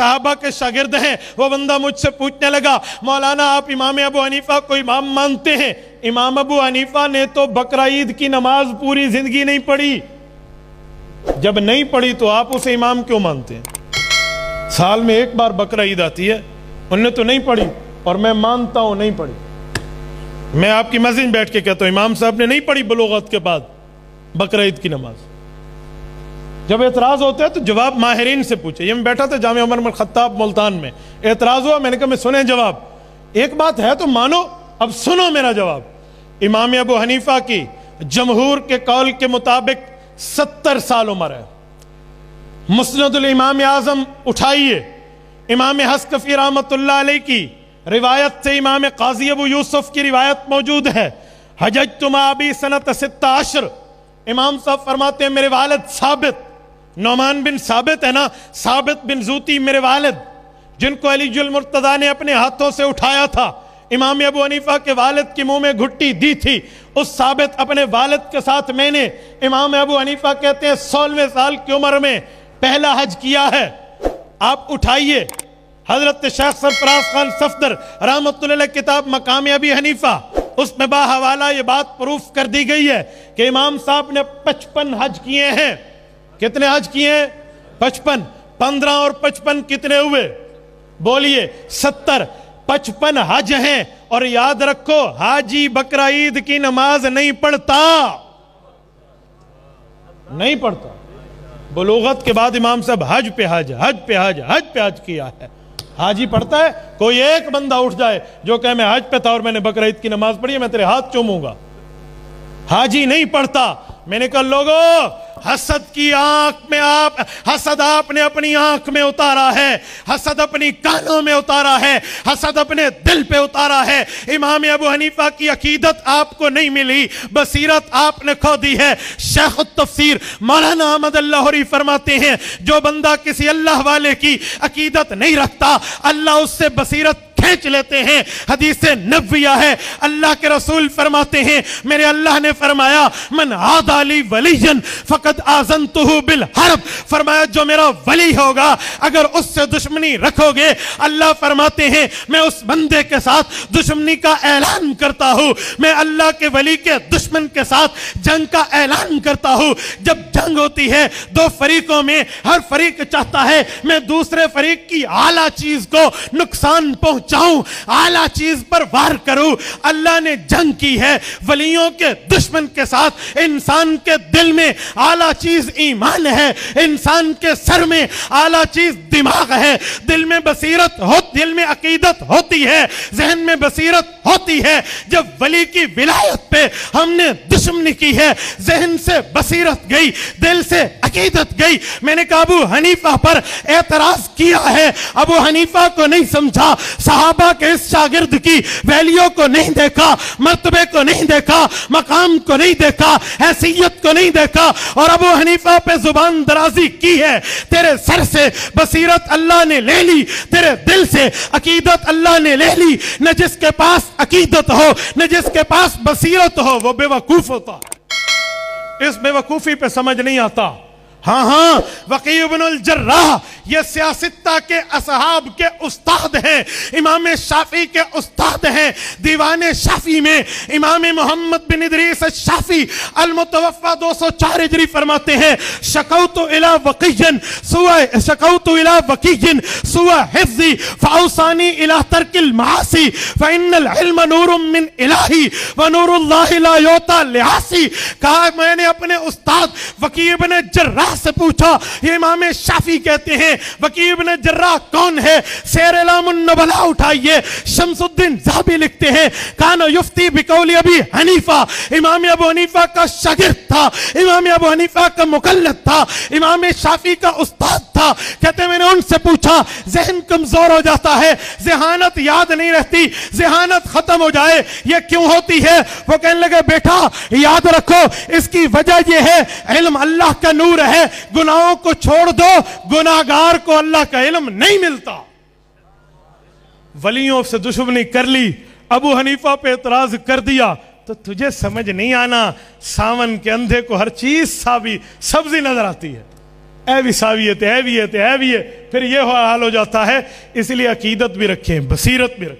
صحابہ کے شاگرد ہیں. وہ بندہ مجھ سے پوچھنے لگا مولانا آپ امام ابو حنیفہ کو امام مانتے ہیں؟ امام ابو حنیفہ نے تو بقرہ عید کی نماز پوری زندگی نہیں پڑھی. جب نہیں پڑھی تو آپ اسے امام کیوں مانتے ہیں؟ سال میں ایک بار بقرہ عید آتی ہے, انہوں نے تو نہیں پڑھی اور میں مانتا ہوں نہیں پڑھی. میں آپ کی مسجد میں بیٹھ کے کہتا ہوں امام صاحب نے نہیں پڑھی بلوغت کے بعد بقرہ عید کی نماز. جب اعتراض ہوتا ہے تو جواب ماہرین سے پوچھے. یہ میں بیٹھا تھا جامعہ عمر بن خطاب ملتان میں, اعتراض ہوا, میں نے کہا میں سنیں جواب, ایک بات ہے تو مانو, اب سنو میرا جواب. امام ابو حنیفہ کی جمہور کے قول کے مطابق 70 سال عمر ہے. مسند الامام اعظم اٹھائیے, امام حسکفی رحمۃ اللہ علیہ کی روایت سے امام قاضی ابو یوسف کی روایت موجود ہے. حججت مع ابی سنۃ 16. امام صاحب فرماتے ہیں میرے والد ثابت, نعمان بن ثابت ہے نا, ثابت بن زوتی میرے والد, جن کو علی المرتضیٰ نے اپنے ہاتھوں سے اٹھایا تھا, امام ابو حنیفہ کے والد کی منہ میں گھٹی دی تھی, اس ثابت اپنے والد کے ساتھ میں نے, امام ابو حنیفہ کہتے ہیں 16ویں سال کی عمر میں پہلا حج کیا ہے. آپ اٹھائیے حضرت شیخ سرفراز خان صفدر رحمۃ اللہ علیہ کتاب مقام ابی حنیفہ, اس میں باحوالہ یہ بات پروف کر دی گئی ہے کہ امام صاحب نے 55 حج کیے ہیں. کتنے حج کیے ہیں؟ 55. 15 اور 55 کتنے ہوئے؟ بولیے 70. 55 حج ہیں. اور یاد رکھو حاجی بقرہ عید کی نماز نہیں پڑھتا, نہیں پڑھتا. بلوغت کے بعد امام صاحب حج پہ حج, حج پہ حج, حج پہ حج کیا ہے. حاجی پڑھتا ہے؟ کوئی ایک بندہ اٹھ جائے جو کہ میں حج پہ تھا اور میں نے بقرہ عید کی نماز پڑھی ہے, میں تیرے ہاتھ چوموں گا. حاجی نہیں پڑھتا. میں نے کہا لوگو حسد کی آنکھ میں حسد آپ نے اپنی آنکھ میں اتارا ہے, حسد اپنی کانوں میں اتارا ہے, حسد اپنے دل پہ اتارا ہے. امام ابو حنیفہ کی عقیدت آپ کو نہیں ملی, بصیرت آپ نے کھو دی ہے. شیخ التفسیر مولانا احمد لاہوری فرماتے ہیں جو بندہ کسی اللہ والے کی عقیدت نہیں رکھتا اللہ اس سے بصیرت کھینچ لیتے ہیں. حدیث نبویہ ہے, اللہ کے رسول فرماتے ہیں میرے اللہ نے فرمایا من عادى لي وليا فقد آذنته بالحرب, فرمایا جو میرا ولی ہوگا اگر اس سے دشمنی رکھو گے, اللہ فرماتے ہیں میں اس بندے کے ساتھ دشمنی کا اعلان کرتا ہوں, میں اللہ کے ولی کے دشمن کے ساتھ جنگ کا اعلان کرتا ہوں. جب جنگ ہوتی ہے دو فریقوں میں, ہر فریق چاہتا ہے میں دوسرے فریق کی اعلیٰ چیز کو نقصان پہنچاؤں, اعلیٰ چیز پر وار کروں. اللہ نے جنگ کی ہے ولیوں کے دشمن کے ساتھ. انسان کے دل میں اعلیٰ چیز ایمان ہے, انسان کے سر میں اعلیٰ چیز دماغ ہے, دل میں بصیرت ہو, دل میں عقیدت ہوتی ہے, ذہن میں بصیرت ہوتی ہے. جب ولی کی ولایت پہ ہم نے دشمنی کی ہے, ذہن سے بصیرت گئی, دل سے عقیدت گئی. میں نے کہا ابو حنیفہ پر اعتراض کیا ہے, ابو حنیفہ کو نہیں سمجھا, صحابہ کے اس شاگرد کی ویلیوں کو نہیں دیکھا, مرتبے کو نہیں دیکھا, مقام کو نہیں دیکھا, حیثیت کو نہیں دیکھا, اور ابو حنیفہ پہ زبان درازی کی ہے. تیرے سر سے بصیرت اللہ نے لے لی, تیرے دل سے عقیدت اللہ نے لے لی. نہ جس کے پاس عقیدت ہو, نہ جس کے پاس بصیرت ہو, وہ بے وقوف ہوتا. اس بے وقوفی پہ سمجھ نہیں آتا. ہاں وقیع بن الجراح یہ سیاستہ کے اصحاب کے استاد ہیں, امام شافعی کے استاد ہیں. دیوان شافعی میں امام محمد بن ادریس الشافعی المتوفى 204 ہجری فرماتے ہیں شکوت الى وقیع سوء حفظی فاوصانی الى ترک المعاصی فان العلم نور من الہی ونور اللہ لا یعطى لعاصی. کہا میں نے اپنے استاد وقیع بن جراح سے پوچھا, یہ امام شافعی کہتے ہیں وقیع بن جراح کون ہے؟ سیر اعلام النبلاء اٹھائیے, شمس الدین ذہبی لکھتے ہیں کان یفتی بقول ابی حنیفہ, امام ابو حنیفہ کا شاگرد تھا, امام ابو حنیفہ کا مقلد تھا, امام شافعی کا استاد تھا. کہتے ہیں میں نے ان سے پوچھا ذہن کمزور ہو جاتا ہے, ذہانت یاد نہیں رہتی, ذہانت ختم ہو جائے, یہ کیوں ہوتی ہے؟ وہ کہنے لگے بیٹا یاد رکھو اس کی وجہ یہ ہے علم اللہ کا نور ہے, گناہوں کو چھوڑ دو, گناہگار کو اللہ کا علم نہیں ملتا. ولیوں سے دشمنی کر لی, ابو حنیفہ پہ اعتراض کر دیا, تو تجھے سمجھ نہیں آنا ساون کے اندھے کو ہر چیز سبزی نظر آتی ہے. اے وساویت، اے بھی ہے، پھر یہ حال ہو جاتا ہے۔ اس لیے عقیدت بھی رکھیں، بصیرت بھی رکھیں۔